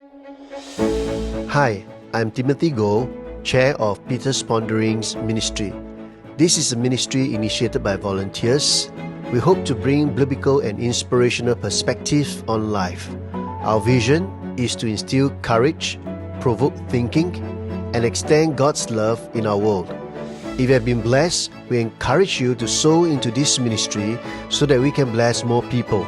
Hi, I'm 𝗦𝗛𝗥𝗘, Chair of Peter's Ponderings Ministry. This is a ministry initiated by volunteers. We hope to bring biblical and inspirational perspective on life. Our vision is to instill courage, provoke thinking, and extend God's love in our world. If you have been blessed, we encourage you to sow into this ministry so that we can bless more people.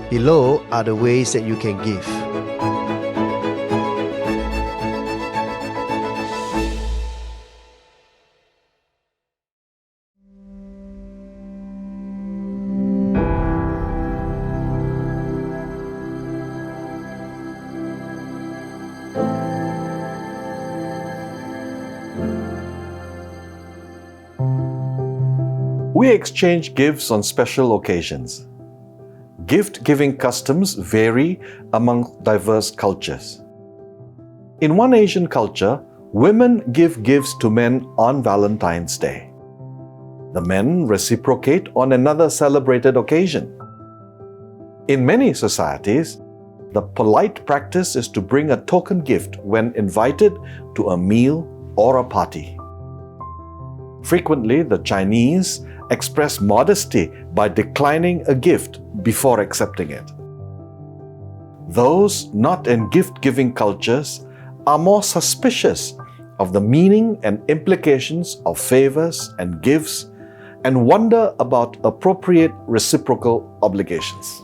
Below are the ways that you can give. We exchange gifts on special occasions. Gift-giving customs vary among diverse cultures. In one Asian culture, women give gifts to men on Valentine's Day. The men reciprocate on another celebrated occasion. In many societies, the polite practice is to bring a token gift when invited to a meal or a party. Frequently, the Chinese express modesty by declining a gift before accepting it. Those not in gift-giving cultures are more suspicious of the meaning and implications of favors and gifts and wonder about appropriate reciprocal obligations.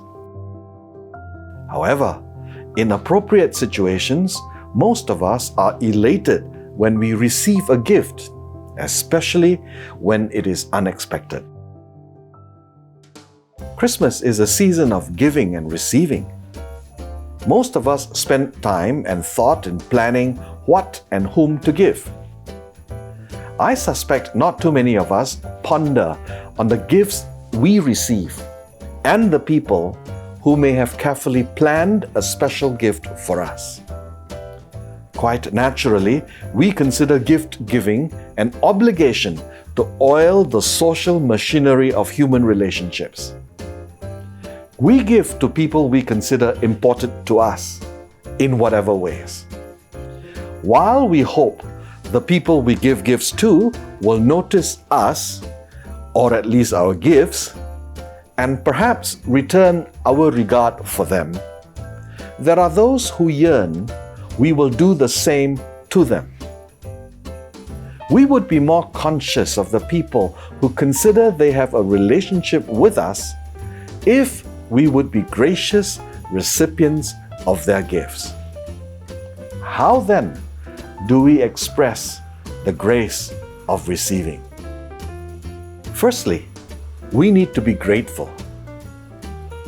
However, in appropriate situations, most of us are elated when we receive a gift, especially when it is unexpected. Christmas is a season of giving and receiving. Most of us spend time and thought in planning what and whom to give. I suspect not too many of us ponder on the gifts we receive and the people who may have carefully planned a special gift for us. Quite naturally, we consider gift-giving an obligation to oil the social machinery of human relationships. We give to people we consider important to us, in whatever ways. While we hope the people we give gifts to will notice us, or at least our gifts, and perhaps return our regard for them, there are those who yearn we will do the same to them. We would be more conscious of the people who consider they have a relationship with us if we would be gracious recipients of their gifts. How then do we express the grace of receiving? Firstly, we need to be grateful.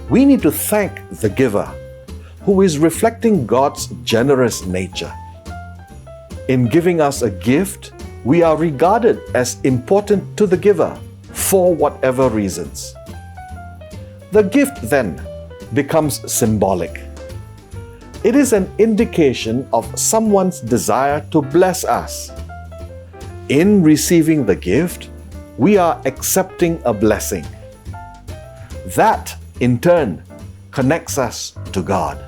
We need to thank the giver, who is reflecting God's generous nature. In giving us a gift, we are regarded as important to the giver for whatever reasons. The gift then becomes symbolic. It is an indication of someone's desire to bless us. In receiving the gift, we are accepting a blessing. That, in turn, connects us to God.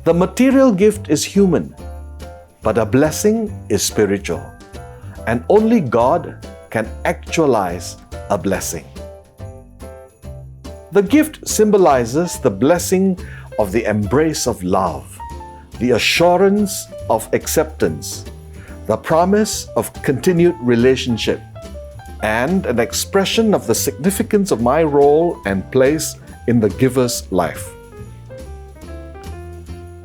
The material gift is human, but a blessing is spiritual, and only God can actualize a blessing. The gift symbolizes the blessing of the embrace of love, the assurance of acceptance, the promise of continued relationship, and an expression of the significance of my role and place in the giver's life.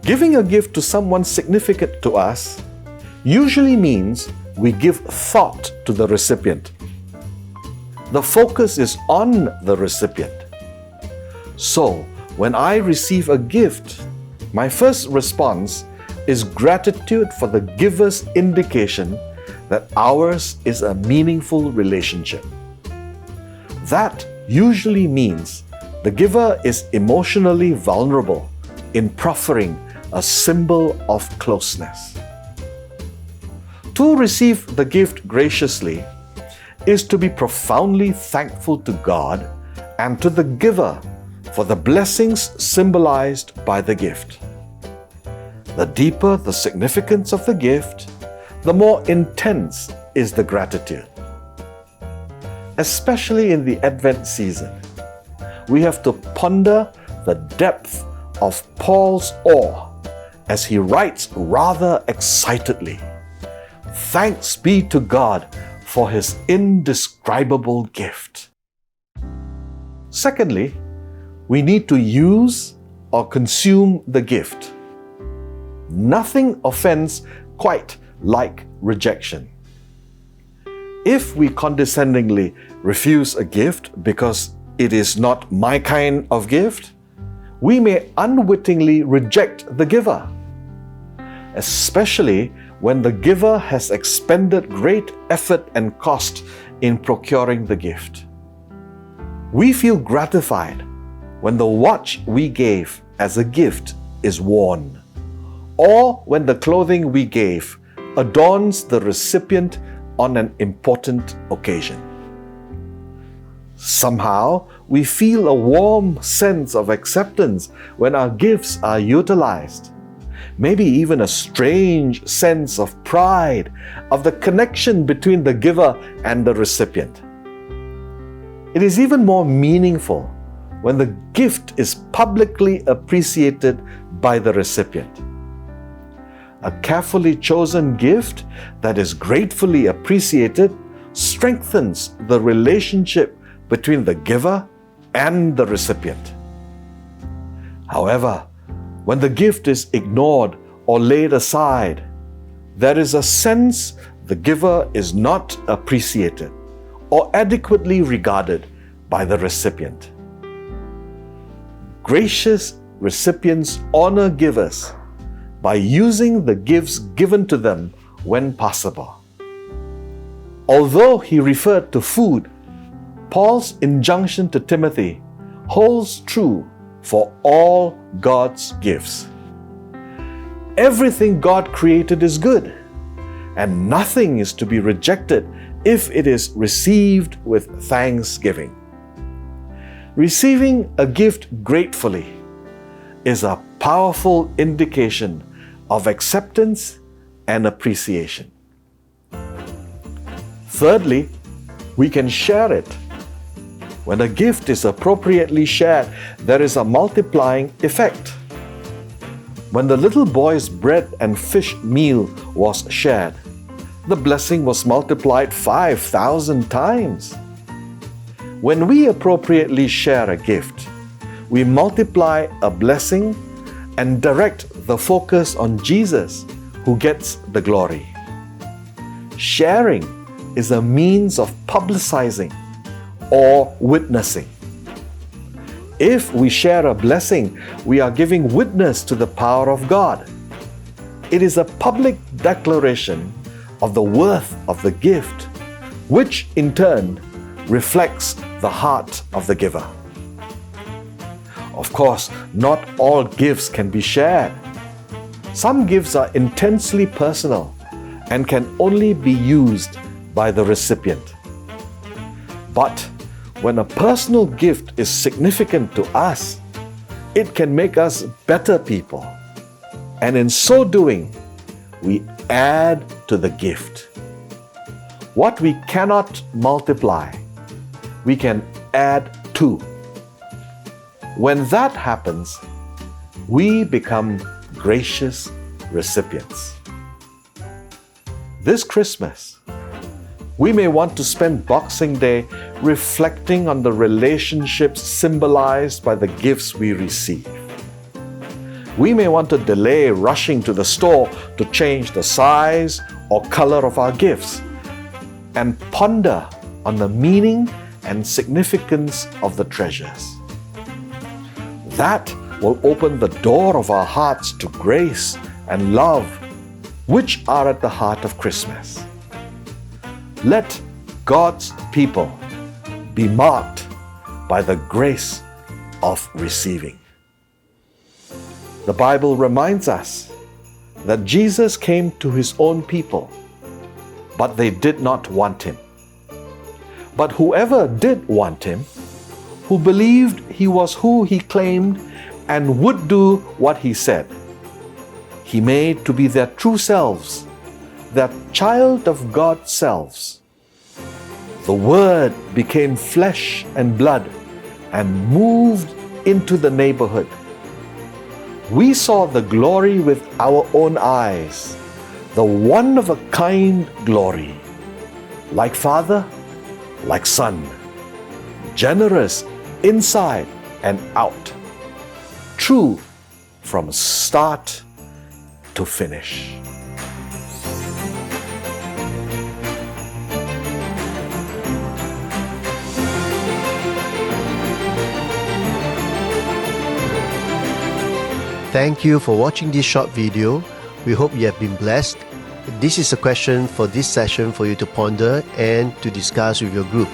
Giving a gift to someone significant to us usually means we give thought to the recipient. The focus is on the recipient. So, when I receive a gift, my first response is gratitude for the giver's indication that ours is a meaningful relationship. That usually means the giver is emotionally vulnerable in proffering a symbol of closeness. To receive the gift graciously is to be profoundly thankful to God and to the giver for the blessings symbolized by the gift. The deeper the significance of the gift, the more intense is the gratitude. Especially in the Advent season, we have to ponder the depth of Paul's awe as he writes rather excitedly, "Thanks be to God for His indescribable gift." Secondly, we need to use or consume the gift. Nothing offends quite like rejection. If we condescendingly refuse a gift because it is not my kind of gift, we may unwittingly reject the giver, especially when the giver has expended great effort and cost in procuring the gift. We feel gratified when the watch we gave as a gift is worn, or when the clothing we gave adorns the recipient on an important occasion. Somehow, we feel a warm sense of acceptance when our gifts are utilized. Maybe even a strange sense of pride of the connection between the giver and the recipient. It is even more meaningful when the gift is publicly appreciated by the recipient. A carefully chosen gift that is gratefully appreciated strengthens the relationship between the giver and the recipient. However, when the gift is ignored or laid aside, there is a sense the giver is not appreciated or adequately regarded by the recipient. Gracious recipients honor givers by using the gifts given to them when possible. Although he referred to food, Paul's injunction to Timothy holds true for all God's gifts. Everything God created is good, and nothing is to be rejected if it is received with thanksgiving. Receiving a gift gratefully is a powerful indication of acceptance and appreciation. Thirdly, we can share it. When a gift is appropriately shared, there is a multiplying effect. When the little boy's bread and fish meal was shared, the blessing was multiplied 5,000 times. When we appropriately share a gift, we multiply a blessing and direct the focus on Jesus, who gets the glory. Sharing is a means of publicizing or witnessing. If we share a blessing, we are giving witness to the power of God. It is a public declaration of the worth of the gift, which in turn reflects the heart of the giver. Of course, not all gifts can be shared. Some gifts are intensely personal and can only be used by the recipient. But when a personal gift is significant to us, it can make us better people. And in so doing, we add to the gift. What we cannot multiply, we can add to. When that happens, we become gracious recipients. This Christmas, we may want to spend Boxing Day reflecting on the relationships symbolized by the gifts we receive. We may want to delay rushing to the store to change the size or color of our gifts and ponder on the meaning and significance of the treasures. That will open the door of our hearts to grace and love, which are at the heart of Christmas. Let God's people be marked by the grace of receiving. The Bible reminds us that Jesus came to His own people, but they did not want Him. But whoever did want Him, who believed He was who He claimed and would do what He said, He made to be their true selves, their child of God selves. The Word became flesh and blood and moved into the neighborhood. We saw the glory with our own eyes, the one-of-a-kind glory, like Father, like Son, generous inside and out, true from start to finish. Thank you for watching this short video. We hope you have been blessed. This is a question for this session for you to ponder and to discuss with your group.